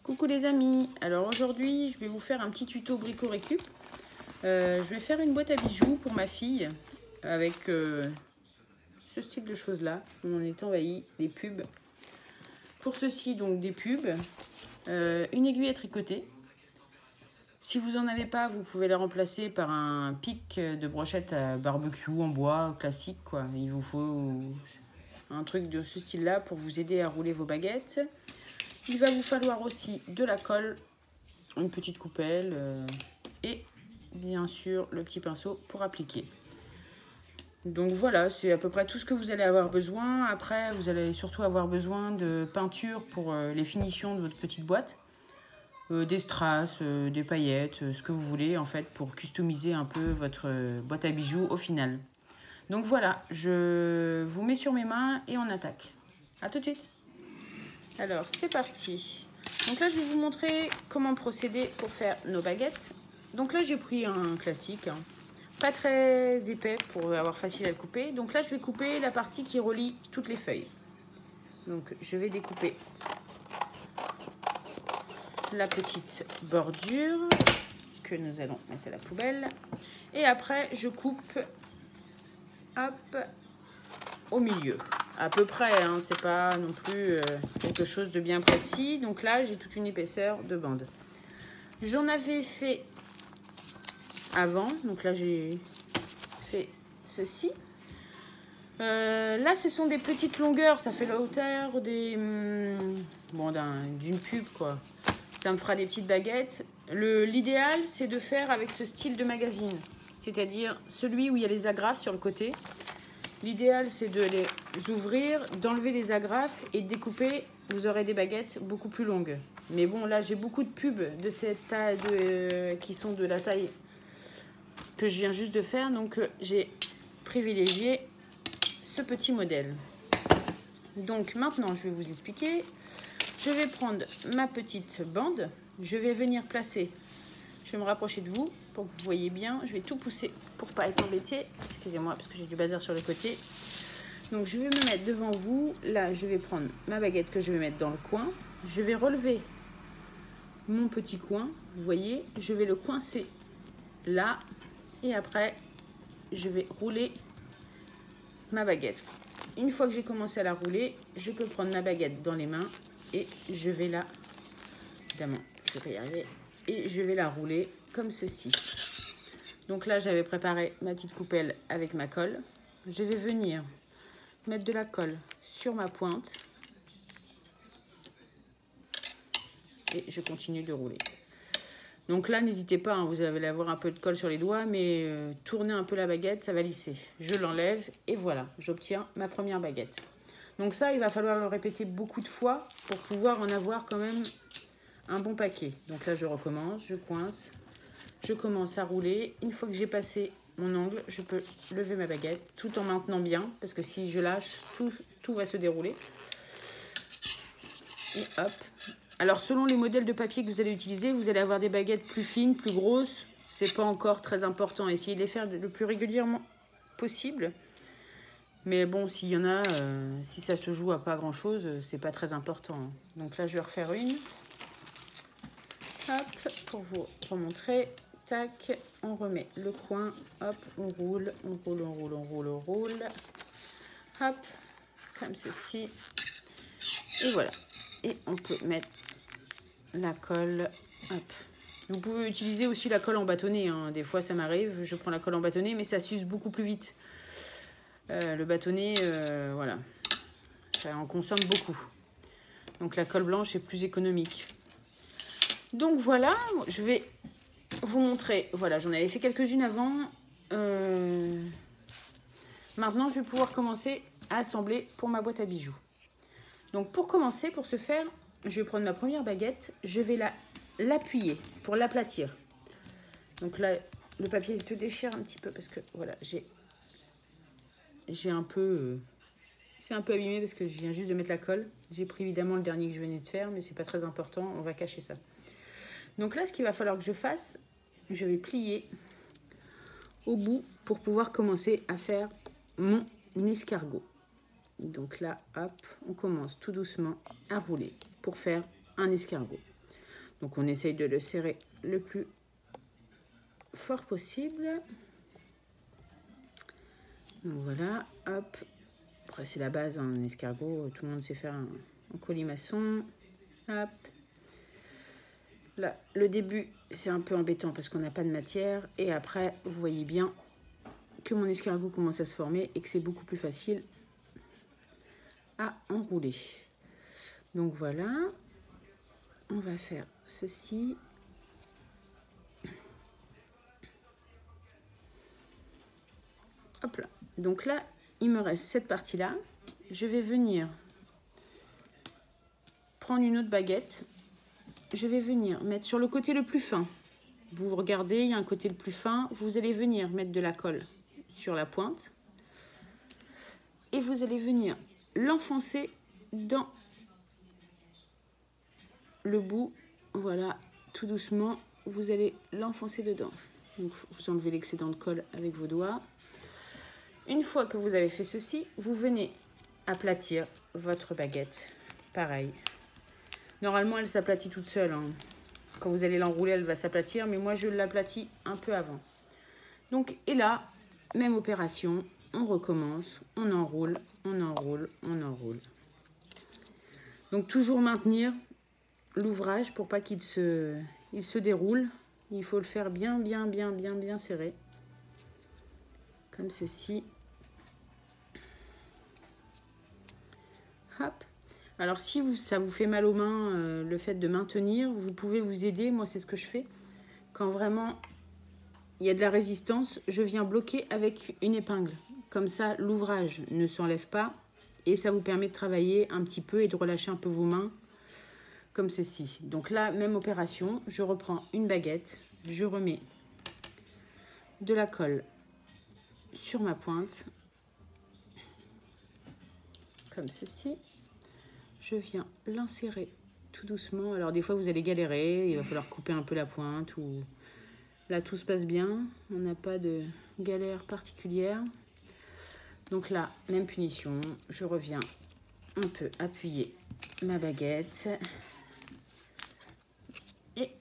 Coucou les amis, alors aujourd'hui je vais vous faire un petit tuto Brico Récup. Je vais faire une boîte à bijoux pour ma fille avec ce style de choses là. On est envahi des pubs. Pour ceci donc des pubs, une aiguille à tricoter. Si vous n'en avez pas, vous pouvez la remplacer par un pic de brochette à barbecue en bois classique quoi. Il vous faut un truc de ce style là pour vous aider à rouler vos baguettes. Il va vous falloir aussi de la colle, une petite coupelle et bien sûr le petit pinceau pour appliquer. Donc voilà, c'est à peu près tout ce que vous allez avoir besoin. Après, vous allez surtout avoir besoin de peinture pour les finitions de votre petite boîte. Des strass, des paillettes, ce que vous voulez en fait pour customiser un peu votre boîte à bijoux au final. Donc voilà, je vous mets sur mes mains et on attaque. A tout de suite. Alors c'est parti. Donc là je vais vous montrer comment procéder pour faire nos baguettes. Donc là j'ai pris un classique, hein, pas très épais pour avoir facile à le couper. Donc là je vais couper la partie qui relie toutes les feuilles. Donc je vais découper la petite bordure que nous allons mettre à la poubelle. Et après je coupe hop, au milieu. À peu près, hein, c'est pas non plus quelque chose de bien précis. Donc là, j'ai toute une épaisseur de bande. J'en avais fait avant. Donc là, j'ai fait ceci. Là, ce sont des petites longueurs. Ça fait la hauteur des bon, d'une pub, quoi. Ça me fera des petites baguettes. L'idéal, c'est de faire avec ce style de magazine. C'est-à-dire celui où il y a les agrafes sur le côté. L'idéal, c'est de les ouvrir, d'enlever les agrafes et de découper. Vous aurez des baguettes beaucoup plus longues. Mais bon, là, j'ai beaucoup de pubs de cette taille, qui sont de la taille que je viens juste de faire. Donc, j'ai privilégié ce petit modèle. Donc, maintenant, je vais vous expliquer. Je vais prendre ma petite bande. Je vais venir placer. Je vais me rapprocher de vous pour que vous voyez bien. Je vais tout pousser pour pas être embêté. Excusez-moi parce que j'ai du bazar sur le côté. Donc je vais me mettre devant vous. Là, je vais prendre ma baguette que je vais mettre dans le coin. Je vais relever mon petit coin. Vous voyez, je vais le coincer là. Et après, je vais rouler ma baguette. Une fois que j'ai commencé à la rouler, je peux prendre ma baguette dans les mains et je vais la... Évidemment, je vais y arriver. Et je vais la rouler comme ceci. Donc là, j'avais préparé ma petite coupelle avec ma colle. Je vais venir mettre de la colle sur ma pointe. Et je continue de rouler. Donc là, n'hésitez pas, hein, vous allez avoir un peu de colle sur les doigts, mais tournez un peu la baguette, ça va lisser. Je l'enlève et voilà, j'obtiens ma première baguette. Donc ça, il va falloir le répéter beaucoup de fois pour pouvoir en avoir quand même un bon paquet. Donc là, je recommence, je coince, je commence à rouler. Une fois que j'ai passé mon angle, je peux lever ma baguette tout en maintenant bien, parce que si je lâche, tout va se dérouler. Et hop. Alors, selon les modèles de papier que vous allez utiliser, vous allez avoir des baguettes plus fines, plus grosses. C'est pas encore très important. Essayez de les faire le plus régulièrement possible. Mais bon, s'il y en a, si ça se joue à pas grand-chose, c'est pas très important. Donc là, je vais refaire une. Hop, pour vous remontrer, tac, on remet le coin, hop, on roule, on roule, on roule, on roule, on roule, hop, comme ceci, et voilà. Et on peut mettre la colle, hop. Vous pouvez utiliser aussi la colle en bâtonnet, hein. Des fois ça m'arrive, je prends la colle en bâtonnet, mais ça s'use beaucoup plus vite. Le bâtonnet, voilà, ça en consomme beaucoup. Donc la colle blanche est plus économique. Donc voilà, je vais vous montrer. Voilà, j'en avais fait quelques-unes avant. Maintenant, je vais pouvoir commencer à assembler pour ma boîte à bijoux. Donc pour commencer, pour ce faire, je vais prendre ma première baguette. Je vais l'appuyer pour l'aplatir. Donc là, le papier se déchire un petit peu parce que voilà, j'ai un peu... c'est un peu abîmé parce que je viens juste de mettre la colle. J'ai pris évidemment le dernier que je venais de faire, mais c'est pas très important. On va cacher ça. Donc là, ce qu'il va falloir que je fasse, je vais plier au bout pour pouvoir commencer à faire mon escargot. Donc là, hop, on commence tout doucement à rouler pour faire un escargot. Donc on essaye de le serrer le plus fort possible. Donc voilà, hop. Après c'est la base en escargot, tout le monde sait faire un colimaçon. Hop. Là, le début, c'est un peu embêtant parce qu'on n'a pas de matière. Et après, vous voyez bien que mon escargot commence à se former et que c'est beaucoup plus facile à enrouler. Donc voilà, on va faire ceci. Hop là. Donc là, il me reste cette partie-là. Je vais venir prendre une autre baguette. Je vais venir mettre sur le côté le plus fin. Vous regardez, il y a un côté le plus fin. Vous allez venir mettre de la colle sur la pointe. Et vous allez venir l'enfoncer dans le bout. Voilà, tout doucement, vous allez l'enfoncer dedans. Donc, vous enlevez l'excédent de colle avec vos doigts. Une fois que vous avez fait ceci, vous venez aplatir votre baguette. Pareil. Normalement, elle s'aplatit toute seule, hein. Quand vous allez l'enrouler, elle va s'aplatir, mais moi, je l'aplatis un peu avant. Donc, et là, même opération, on recommence, on enroule, on enroule, on enroule. Donc, toujours maintenir l'ouvrage pour pas qu'il se déroule. Il faut le faire bien serré. Comme ceci. Hop. Alors si ça vous fait mal aux mains, le fait de maintenir, vous pouvez vous aider. Moi, c'est ce que je fais. Quand vraiment il y a de la résistance, je viens bloquer avec une épingle. Comme ça, l'ouvrage ne s'enlève pas. Et ça vous permet de travailler un petit peu et de relâcher un peu vos mains. Comme ceci. Donc là, même opération. Je reprends une baguette. Je remets de la colle sur ma pointe. Comme ceci. Je viens l'insérer tout doucement. Alors des fois vous allez galérer, il va falloir couper un peu la pointe. Ou là tout se passe bien, on n'a pas de galère particulière. Donc là, même punition, je reviens un peu appuyer ma baguette. Et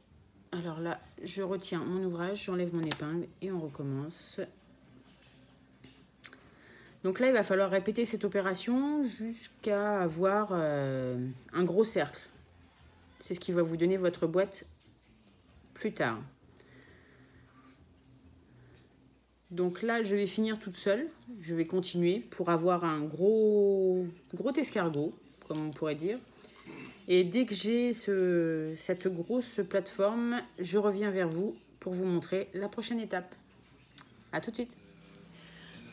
alors là, je retiens mon ouvrage, j'enlève mon épingle et on recommence. Donc là, il va falloir répéter cette opération jusqu'à avoir un gros cercle. C'est ce qui va vous donner votre boîte plus tard. Donc là, je vais finir toute seule. Je vais continuer pour avoir un gros escargot, comme on pourrait dire. Et dès que j'ai cette grosse plateforme, je reviens vers vous pour vous montrer la prochaine étape. À tout de suite.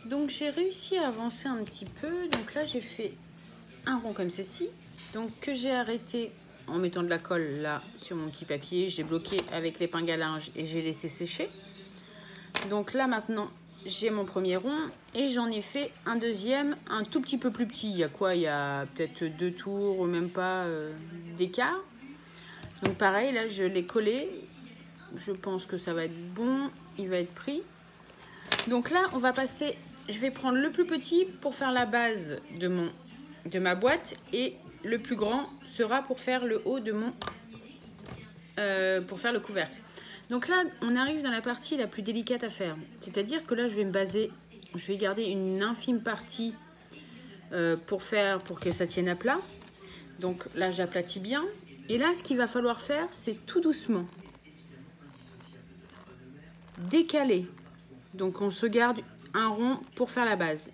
Donc j'ai réussi à avancer un petit peu. Donc là j'ai fait un rond comme ceci. Donc que j'ai arrêté en mettant de la colle là sur mon petit papier. J'ai bloqué avec l'épingle à linge et j'ai laissé sécher. Donc là maintenant j'ai mon premier rond et j'en ai fait un deuxième un tout petit peu plus petit. Il y a quoi? Il y a peut-être 2 tours ou même pas d'écart. Donc pareil là je l'ai collé. Je pense que ça va être bon. Il va être pris. Donc là on va passer... Je vais prendre le plus petit pour faire la base de ma boîte et le plus grand sera pour faire le haut de pour faire le couvercle. Donc là, on arrive dans la partie la plus délicate à faire. C'est-à-dire que là, je vais garder une infime partie pour que ça tienne à plat. Donc là, j'aplatis bien. Et là, ce qu'il va falloir faire, c'est tout doucement décaler. Donc on se garde un rond pour faire la base.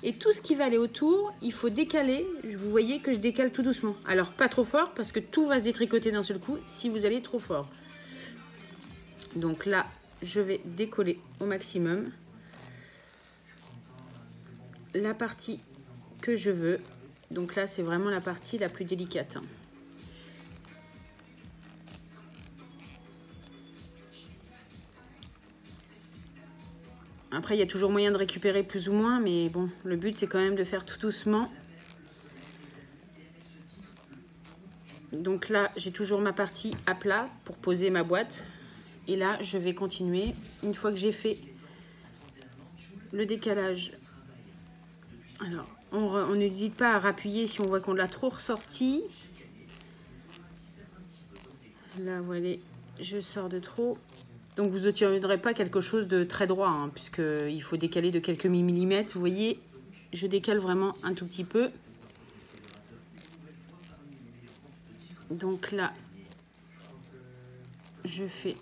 Et tout ce qui va aller autour, il faut décaler. Vous voyez que je décale tout doucement. Alors pas trop fort parce que tout va se détricoter d'un seul coup si vous allez trop fort. Donc là, je vais décoller au maximum la partie que je veux. Donc là, c'est vraiment la partie la plus délicate. Après, il y a toujours moyen de récupérer plus ou moins, mais bon, le but, c'est quand même de faire tout doucement. Donc là, j'ai toujours ma partie à plat pour poser ma boîte. Et là, je vais continuer. Une fois que j'ai fait le décalage, alors, on n'hésite pas à rappuyer si on voit qu'on l'a trop ressorti. Là, voilà, je sors de trop. Donc, vous n'obtiendrez pas quelque chose de très droit, hein, puisqu'il faut décaler de quelques millimètres. Vous voyez, je décale vraiment un tout petit peu. Donc là, je fais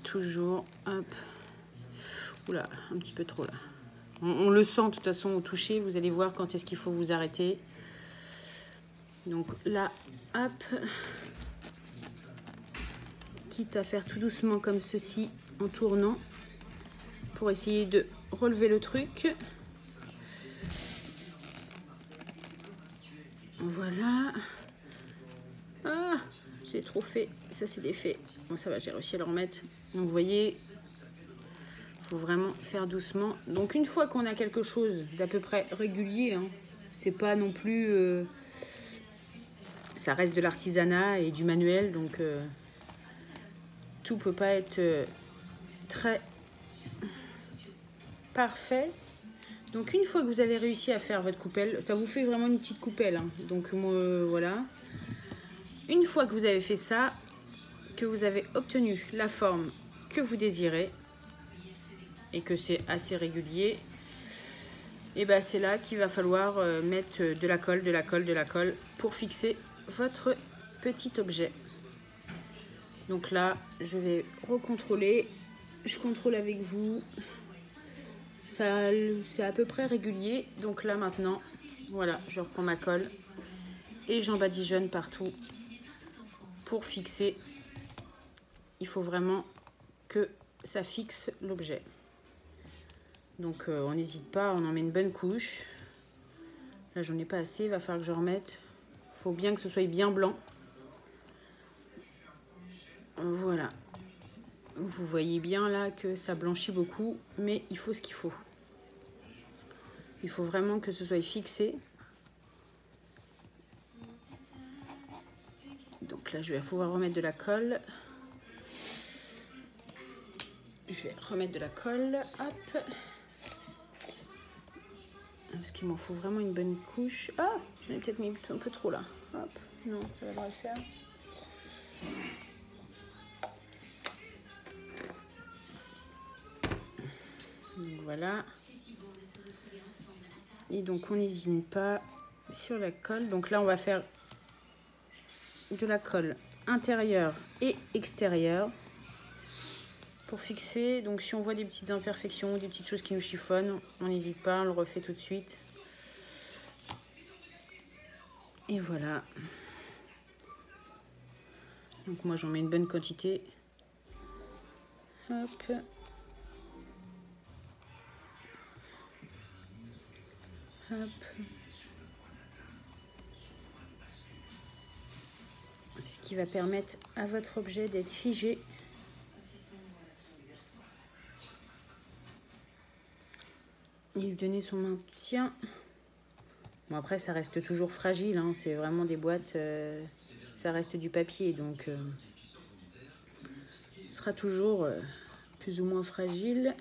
toujours, hop, oula, un petit peu trop là. On le sent de toute façon au toucher, vous allez voir quand est-ce qu'il faut vous arrêter. Donc là, hop, quitte à faire tout doucement comme ceci en tournant pour essayer de relever le truc. Voilà. Ah, j'ai trop fait. Ça, c'est des faits. Bon, ça va, j'ai réussi à le remettre. Donc, vous voyez, il faut vraiment faire doucement. Donc, une fois qu'on a quelque chose d'à peu près régulier, hein, c'est pas non plus... ça reste de l'artisanat et du manuel, donc tout peut pas être très parfait. Donc, une fois que vous avez réussi à faire votre coupelle, ça vous fait vraiment une petite coupelle. Hein. Donc, voilà. Une fois que vous avez fait ça, que vous avez obtenu la forme que vous désirez et que c'est assez régulier, et ben c'est là qu'il va falloir mettre de la colle pour fixer votre petit objet. Donc là, je vais recontrôler. Je contrôle avec vous. Ça, c'est à peu près régulier. Donc là maintenant, voilà, je reprends ma colle et j'en badigeonne partout pour fixer. Il faut vraiment que ça fixe l'objet. Donc on n'hésite pas, on en met une bonne couche. Là j'en ai pas assez, il va falloir que je remette. Il faut bien que ce soit bien blanc. Voilà. Vous voyez bien là que ça blanchit beaucoup, mais il faut ce qu'il faut. Il faut vraiment que ce soit fixé. Donc là je vais pouvoir remettre de la colle. Je vais remettre de la colle, hop. Parce qu'il m'en faut vraiment une bonne couche. Ah, j'en ai peut-être mis un peu trop là. Hop, non, ça va le faire. Donc voilà. Et donc on n'hésite pas sur la colle. Donc là on va faire de la colle intérieure et extérieure pour fixer. Donc si on voit des petites imperfections, des petites choses qui nous chiffonnent, on n'hésite pas, on le refait tout de suite. Et voilà. Donc moi j'en mets une bonne quantité. Hop. Hop. Ce qui va permettre à votre objet d'être figé. Et lui donner son maintien. Bon après ça reste toujours fragile, hein. C'est vraiment des boîtes, ça reste du papier, donc ce sera toujours plus ou moins fragile.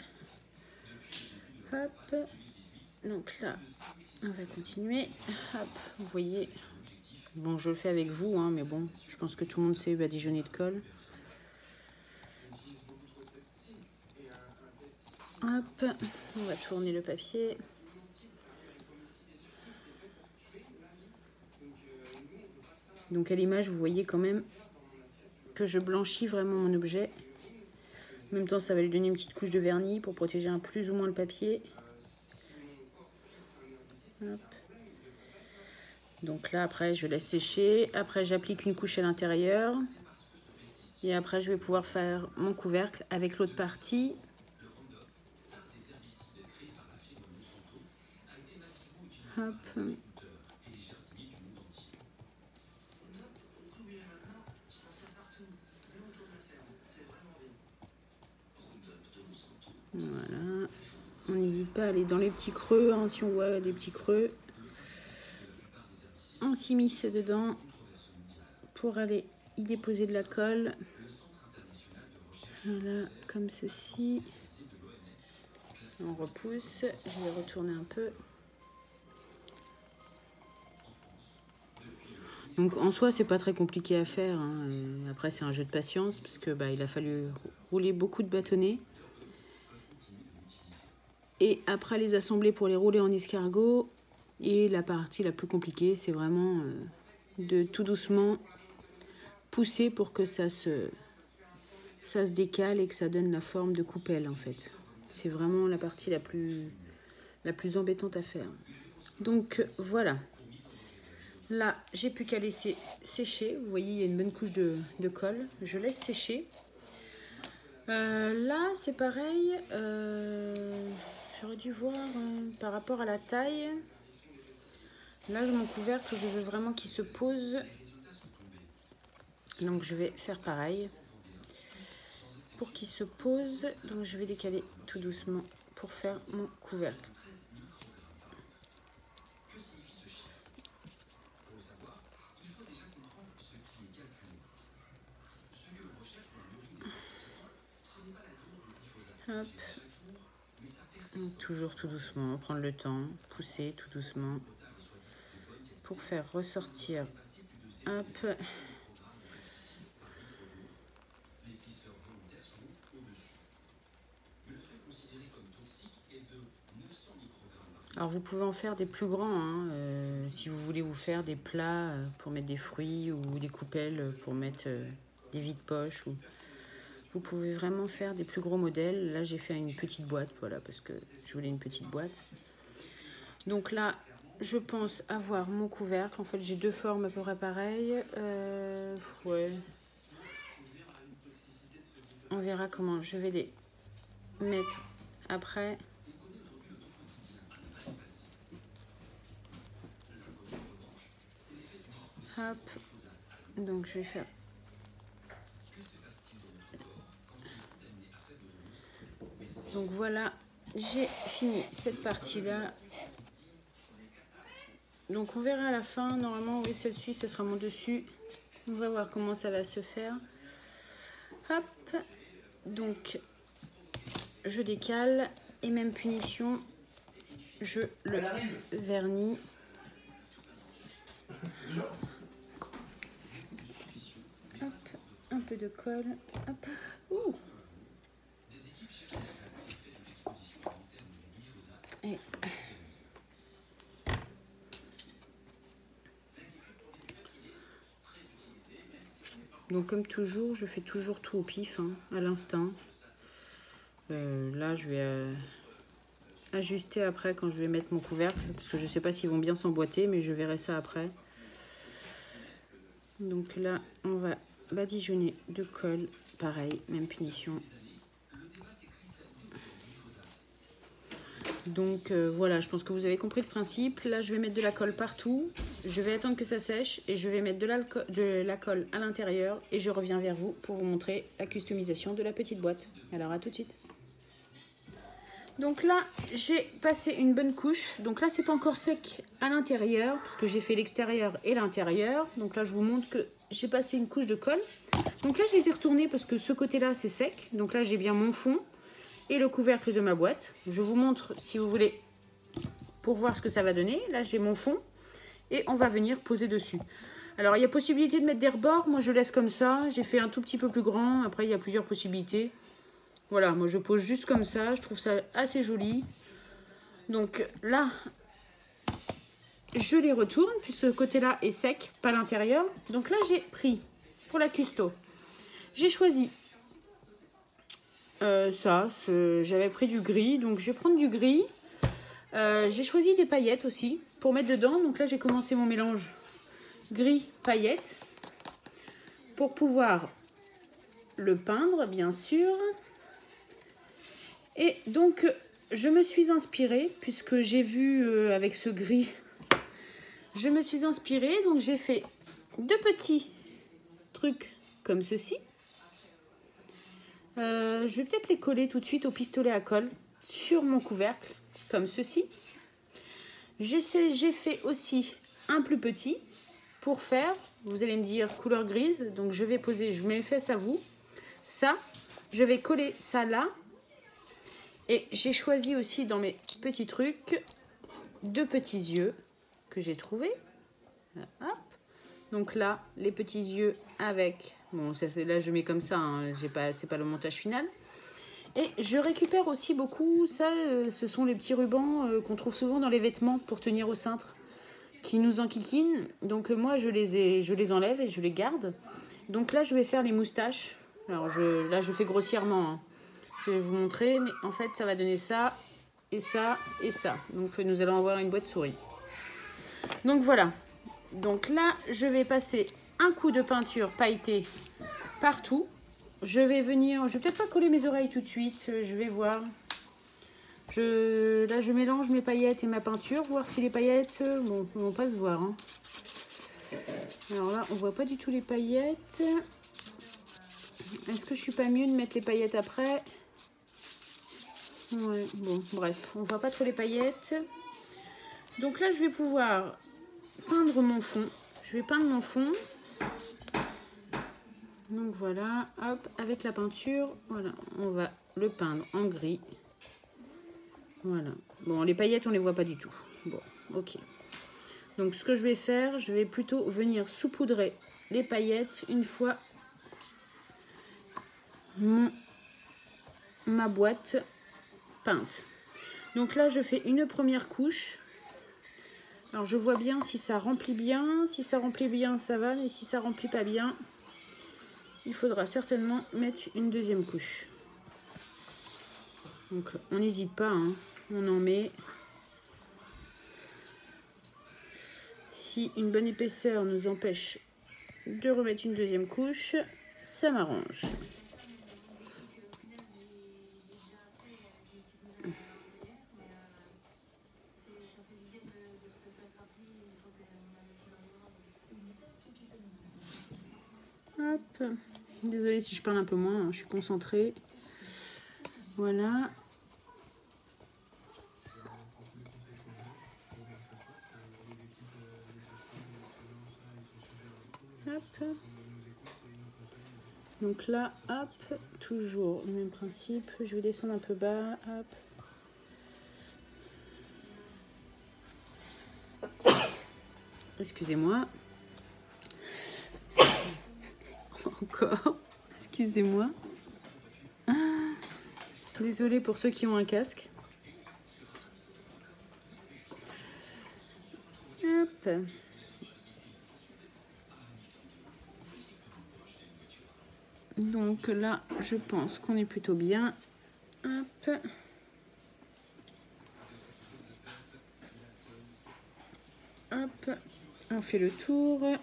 Hop, donc là on va continuer. Hop, vous voyez, bon je le fais avec vous, hein, mais bon je pense que tout le monde sait badigeonner de colle. Hop, on va tourner le papier. Donc à l'image, vous voyez quand même que je blanchis vraiment mon objet. En même temps, ça va lui donner une petite couche de vernis pour protéger un plus ou moins le papier. Hop. Donc là, après, je laisse sécher. Après, j'applique une couche à l'intérieur. Et après, je vais pouvoir faire mon couvercle avec l'autre partie. Hop. Voilà. On n'hésite pas à aller dans les petits creux, hein, si on voit des petits creux. On s'immisce dedans pour aller y déposer de la colle. Voilà, comme ceci. On repousse. Je vais retourner un peu. Donc en soi, c'est pas très compliqué à faire, hein. Après, c'est un jeu de patience parce que il a fallu rouler beaucoup de bâtonnets. Et après les assembler pour les rouler en escargot. Et la partie la plus compliquée, c'est vraiment de tout doucement pousser pour que ça se décale et que ça donne la forme de coupelle en fait. C'est vraiment la partie la plus embêtante à faire. Donc voilà. Là, j'ai plus qu'à laisser sécher. Vous voyez, il y a une bonne couche de colle. Je laisse sécher. Là, c'est pareil. J'aurais dû voir par rapport à la taille. Là, mon couvercle, je veux vraiment qu'il se pose. Donc, je vais faire pareil. Pour qu'il se pose, donc je vais décaler tout doucement pour faire mon couvercle. Hop. Donc, toujours tout doucement, prendre le temps, pousser tout doucement pour faire ressortir. Hop. Alors vous pouvez en faire des plus grands, hein, si vous voulez vous faire des plats pour mettre des fruits ou des coupelles pour mettre des vides-poches. Vous pouvez vraiment faire des plus gros modèles. Là j'ai fait une petite boîte, voilà, parce que je voulais une petite boîte. Donc là je pense avoir mon couvercle. En fait j'ai deux formes à peu près pareilles. Ouais. On verra comment je vais les mettre après. Hop, donc je vais faire. Donc voilà, j'ai fini cette partie-là. Donc on verra à la fin. Normalement, oui, celle-ci, ce sera mon dessus. On va voir comment ça va se faire. Hop, donc je décale et même punition, je le vernis. Hop, un peu de colle. Hop. Ouh. Et donc comme toujours, je fais toujours tout au pif, hein, à l'instinct. Là, je vais ajuster après quand je vais mettre mon couvercle, parce que je ne sais pas s'ils vont bien s'emboîter, mais je verrai ça après. Donc là, on va badigeonner de colle, pareil, même punition. Donc voilà, je pense que vous avez compris le principe. Là, je vais mettre de la colle partout. Je vais attendre que ça sèche et je vais mettre de la colle à l'intérieur. Et je reviens vers vous pour vous montrer la customisation de la petite boîte. Alors, à tout de suite. Donc là, j'ai passé une bonne couche. Donc là, c'est pas encore sec à l'intérieur parce que j'ai fait l'extérieur et l'intérieur. Donc là, je vous montre que j'ai passé une couche de colle. Donc là, je les ai retournés parce que ce côté-là, c'est sec. Donc là, j'ai bien mon fond et le couvercle de ma boîte. Je vous montre si vous voulez pour voir ce que ça va donner. Là, j'ai mon fond et on va venir poser dessus. Alors, il y a possibilité de mettre des rebords. Moi, je laisse comme ça. J'ai fait un tout petit peu plus grand. Après, il y a plusieurs possibilités. Voilà, moi, je pose juste comme ça. Je trouve ça assez joli. Donc là, je les retourne puisque ce côté-là est sec, pas l'intérieur. Donc là, j'ai pris pour la custo. J'ai choisi j'avais pris du gris, donc je vais prendre du gris. J'ai choisi des paillettes aussi pour mettre dedans. Donc là, j'ai commencé mon mélange gris paillettes pour pouvoir le peindre, bien sûr. Et donc, je me suis inspirée, puisque j'ai vu avec ce gris, je me suis inspirée. Donc, j'ai fait deux petits trucs comme ceci. Je vais peut-être les coller tout de suite au pistolet à colle sur mon couvercle, comme ceci. J'ai fait aussi un plus petit pour faire, vous allez me dire, couleur grise. Donc, je vais poser, je mets face à vous. Ça, je vais coller ça là. Et j'ai choisi aussi dans mes petits trucs deux petits yeux que j'ai trouvés. Hop. Donc là, les petits yeux avec... Bon, ça, là, je mets comme ça, hein, c'est pas le montage final. Et je récupère aussi beaucoup, ça, ce sont les petits rubans qu'on trouve souvent dans les vêtements pour tenir au cintre, qui nous enquiquinent. Donc moi, je les enlève et je les garde. Donc là, je vais faire les moustaches. Alors là, je fais grossièrement, hein. Je vais vous montrer, mais en fait, ça va donner ça, et ça, et ça. Donc nous allons avoir une boîte souris. Donc voilà. Donc là, je vais passer un coup de peinture pailletée partout. Je vais peut-être pas coller mes oreilles tout de suite, je vais voir. Là, je mélange mes paillettes et ma peinture, voir si les paillettes, bon, vont pas se voir, hein. Alors là, on voit pas du tout les paillettes. Est-ce que je suis pas mieux de mettre les paillettes après? Ouais, bon, bref, on voit pas trop les paillettes. Donc là, je vais pouvoir peindre mon fond. Je vais peindre mon fond. Donc voilà, hop, avec la peinture, voilà, on va le peindre en gris. Voilà. Bon, les paillettes, on les voit pas du tout. Bon, ok. Donc ce que je vais faire, je vais plutôt venir saupoudrer les paillettes une fois ma boîte peinte. Donc là, je fais une première couche. Alors je vois bien si ça remplit bien. Si ça remplit bien, ça va. Mais si ça remplit pas bien, il faudra certainement mettre une deuxième couche. Donc on n'hésite pas, hein. On en met. Si une bonne épaisseur nous empêche de remettre une deuxième couche, ça m'arrange. Hop. Désolée si je parle un peu moins, hein, je suis concentrée. Voilà. Hop. Donc là, hop, toujours le même principe. Je vais descendre un peu bas. Hop. Excusez-moi. Encore. Excusez-moi. Désolée pour ceux qui ont un casque. Hop. Donc là, je pense qu'on est plutôt bien. Hop. Hop. On fait le tour.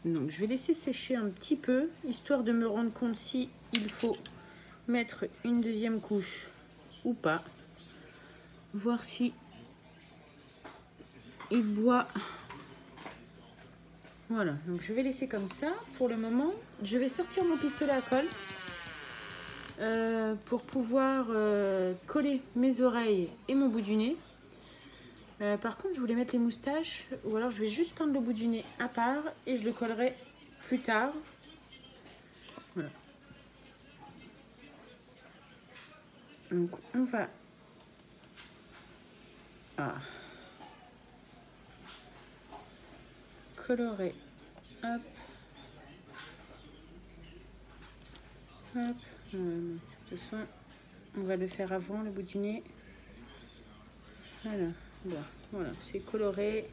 Donc je vais laisser sécher un petit peu, histoire de me rendre compte si il faut mettre une deuxième couche ou pas. Voir si il boit. Voilà, donc je vais laisser comme ça pour le moment. Je vais sortir mon pistolet à colle pour pouvoir coller mes oreilles et mon bout du nez. Par contre, je voulais mettre les moustaches, ou alors je vais juste peindre le bout du nez à part et je le collerai plus tard. Voilà. Donc on va colorer. Hop. Hop. De toute façon, on va le faire avant le bout du nez. Voilà. Bon, voilà, c'est coloré.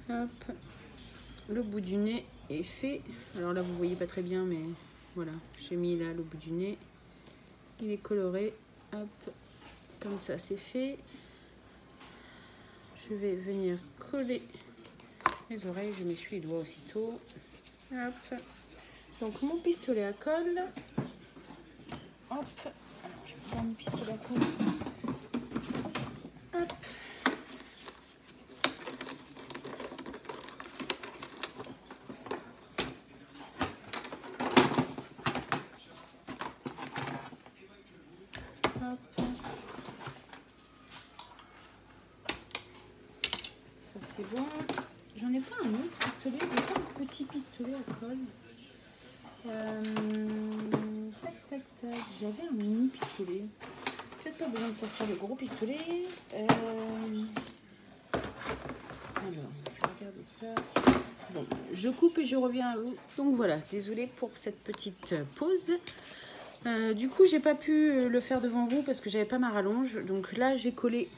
Hop. Le bout du nez est fait. Alors là, vous voyez pas très bien, mais voilà, j'ai mis là le bout du nez. Il est coloré. Hop. Comme ça, c'est fait. Je vais venir coller les oreilles. Je m'essuie les doigts aussitôt. Hop. Donc, mon pistolet à colle. Hop. Alors, je vais prendre mon pistolet à colle. Hop. Hop. Ça c'est bon. J'en ai pas un autre pistolet, j'ai pas un petit pistolet à colle. Tac tac tac. J'avais un mini pistolet. Peut-être pas besoin de sortir le gros pistolet. Alors, je vais regarder ça. Bon, je coupe et je reviens à vous. Donc voilà, désolée pour cette petite pause. Du coup, j'ai pas pu le faire devant vous parce que j'avais pas ma rallonge. Donc là, j'ai collé,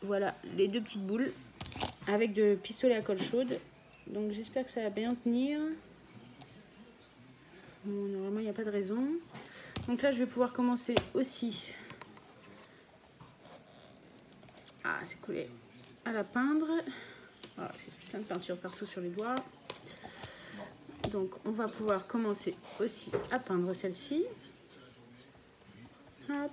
voilà, les deux petites boules avec de pistolet à colle chaude. Donc j'espère que ça va bien tenir. Bon, normalement, il n'y a pas de raison. Donc là, je vais pouvoir commencer aussi. Ah, c'est collé à la peindre. Ah, j'ai plein de peinture partout sur les doigts. Donc, on va pouvoir commencer aussi à peindre celle-ci. Hop.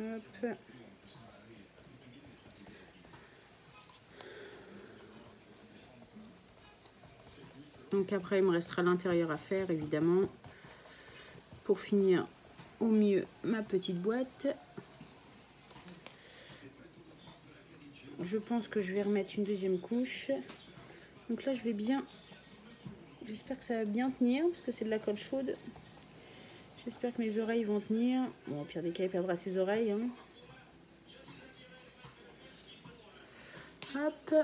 Hop. Donc après, il me restera l'intérieur à faire, évidemment, pour finir au mieux ma petite boîte. Je pense que je vais remettre une deuxième couche. Donc là, je vais bien... J'espère que ça va bien tenir, parce que c'est de la colle chaude. J'espère que mes oreilles vont tenir. Bon, au pire des cas, il perdra ses oreilles. Hein. Hop.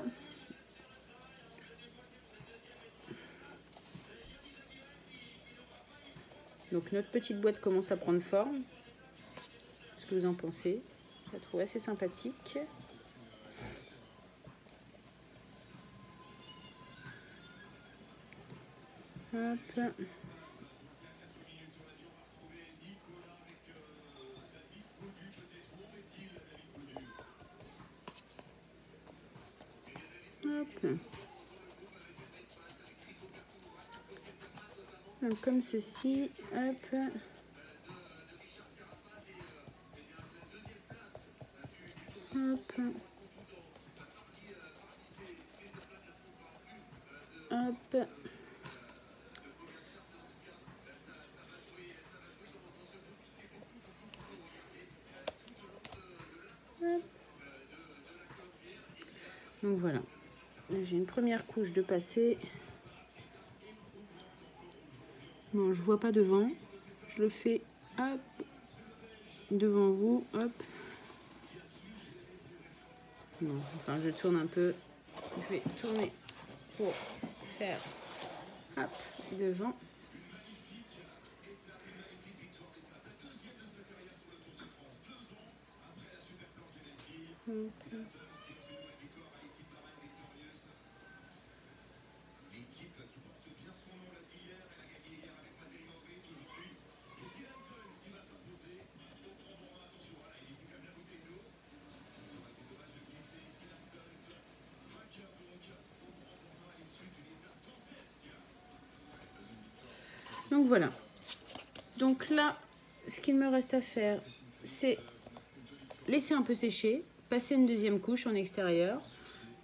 Donc notre petite boîte commence à prendre forme. Qu'est-ce que vous en pensez? Je la trouve assez sympathique. Hop. Hop. Donc comme ceci, hop. Hop. Hop. Hop. Donc voilà, j'ai une première couche de passé. Bon, je vois pas devant, je le fais hop, devant vous, hop. Non, enfin je tourne un peu, je vais tourner pour faire hop, devant. Okay. Donc voilà. Donc là, ce qu'il me reste à faire, c'est laisser un peu sécher, passer une deuxième couche en extérieur,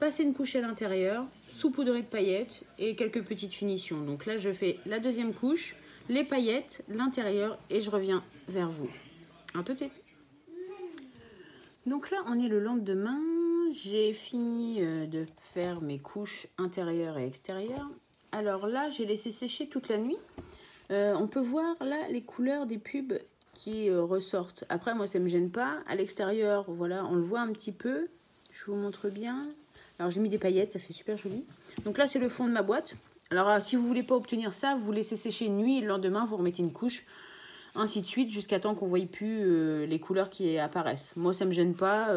passer une couche à l'intérieur, saupoudrer de paillettes et quelques petites finitions. Donc là, je fais la deuxième couche, les paillettes, l'intérieur et je reviens vers vous. À tout de suite. Donc là, on est le lendemain. J'ai fini de faire mes couches intérieures et extérieures. Alors là, j'ai laissé sécher toute la nuit. On peut voir là les couleurs des pubs qui ressortent. Après, moi, ça ne me gêne pas. À l'extérieur, voilà, on le voit un petit peu. Je vous montre bien. Alors, j'ai mis des paillettes, ça fait super joli. Donc là, c'est le fond de ma boîte. Alors, si vous ne voulez pas obtenir ça, vous laissez sécher une nuit et le lendemain, vous remettez une couche. Ainsi de suite, jusqu'à temps qu'on ne voie plus les couleurs qui apparaissent. Moi, ça ne me gêne pas.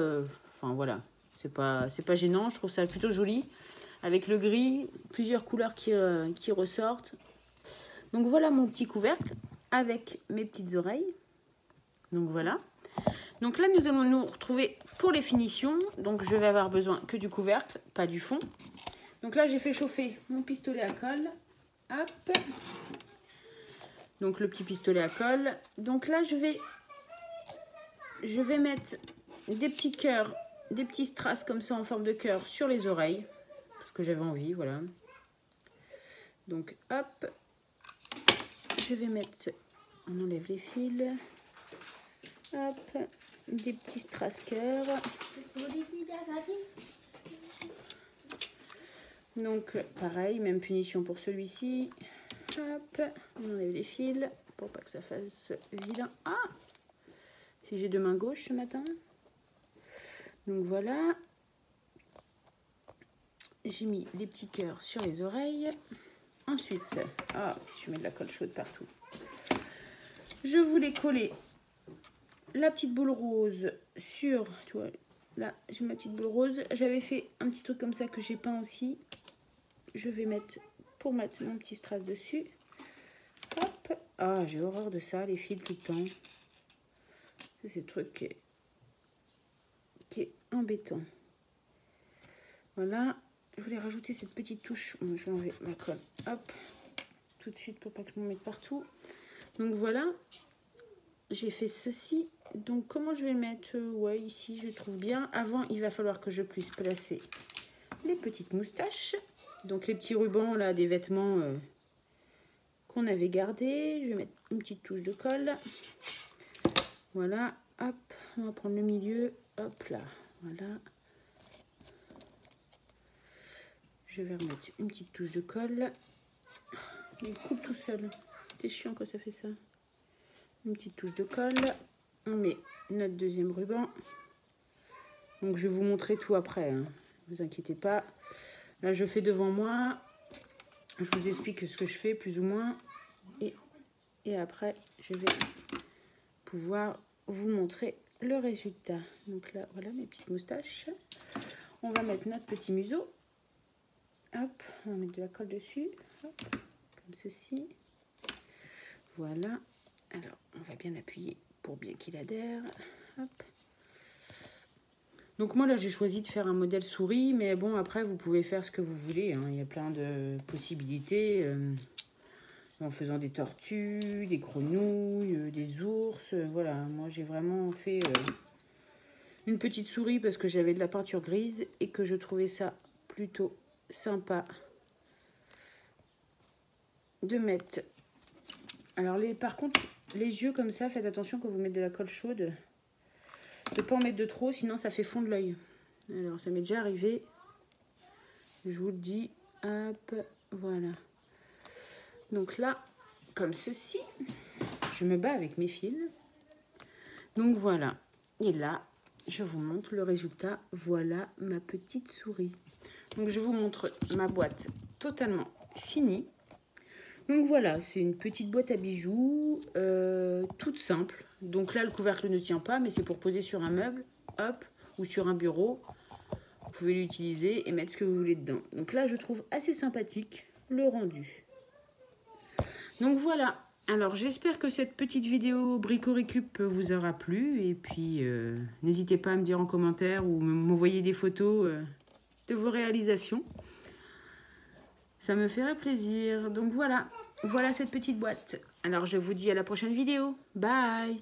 Enfin, voilà. C'est pas gênant. Je trouve ça plutôt joli. Avec le gris, plusieurs couleurs qui ressortent. Donc, voilà mon petit couvercle avec mes petites oreilles. Donc, voilà. Donc là, nous allons nous retrouver pour les finitions. Donc, je vais avoir besoin que du couvercle, pas du fond. Donc là, j'ai fait chauffer mon pistolet à colle. Hop. Donc, le petit pistolet à colle. Donc là, je vais mettre des petits cœurs, des petits strass comme ça en forme de cœur sur les oreilles. Parce que j'avais envie, voilà. Donc, hop. Je vais mettre... On enlève les fils. Hop. Des petits strass cœurs. Donc pareil, même punition pour celui-ci. Hop, on enlève les fils pour pas que ça fasse vilain. Ah, si j'ai deux mains gauches ce matin. Donc voilà. J'ai mis les petits cœurs sur les oreilles. Ensuite, je mets de la colle chaude partout. Je voulais coller la petite boule rose sur, tu vois, là j'ai ma petite boule rose. J'avais fait un petit truc comme ça que j'ai peint aussi. Je vais mettre, pour mettre mon petit strass dessus. Hop. Ah, j'ai horreur de ça, les fils tout le temps. C'est le truc qui est embêtant. Voilà. Je voulais rajouter cette petite touche. Bon, je vais enlever ma colle. Hop. Tout de suite pour pas que je m'en mette partout. Donc voilà. J'ai fait ceci. Donc comment je vais le mettre? Ouais, ici je trouve bien. Avant, il va falloir que je puisse placer les petites moustaches. Donc les petits rubans là, des vêtements qu'on avait gardés. Je vais mettre une petite touche de colle. Voilà. Hop. On va prendre le milieu. Hop là. Voilà. Je vais remettre une petite touche de colle. Il coupe tout seul. C'est chiant quand ça fait ça. Une petite touche de colle. On met notre deuxième ruban. Donc je vais vous montrer tout après. Ne vous inquiétez pas. Là je fais devant moi. Je vous explique ce que je fais plus ou moins. Et après je vais pouvoir vous montrer le résultat. Donc là voilà mes petites moustaches. On va mettre notre petit museau. Hop, on va mettre de la colle dessus, hop, comme ceci. Voilà. Alors, on va bien appuyer pour bien qu'il adhère. Hop. Donc moi, là, j'ai choisi de faire un modèle souris, mais bon, après, vous pouvez faire ce que vous voulez. Hein. Il y a plein de possibilités. En faisant des tortues, des grenouilles, des ours. Voilà, moi, j'ai vraiment fait une petite souris parce que j'avais de la peinture grise et que je trouvais ça plutôt sympa de mettre. Alors par contre les yeux comme ça, faites attention quand vous mettez de la colle chaude de pas en mettre de trop, sinon ça fait fondre l'œil. Alors ça m'est déjà arrivé, je vous le dis. Hop, voilà. Donc là comme ceci, je me bats avec mes fils. Donc voilà, et là je vous montre le résultat. Voilà ma petite souris. Donc je vous montre ma boîte totalement finie. Donc voilà, c'est une petite boîte à bijoux, toute simple. Donc là, le couvercle ne tient pas, mais c'est pour poser sur un meuble, hop, ou sur un bureau. Vous pouvez l'utiliser et mettre ce que vous voulez dedans. Donc là, je trouve assez sympathique le rendu. Donc voilà. Alors j'espère que cette petite vidéo Brico-Récup vous aura plu. Et puis, n'hésitez pas à me dire en commentaire ou m'envoyer des photos de vos réalisations. Ça me ferait plaisir. Donc voilà, voilà cette petite boîte. Alors je vous dis à la prochaine vidéo. Bye!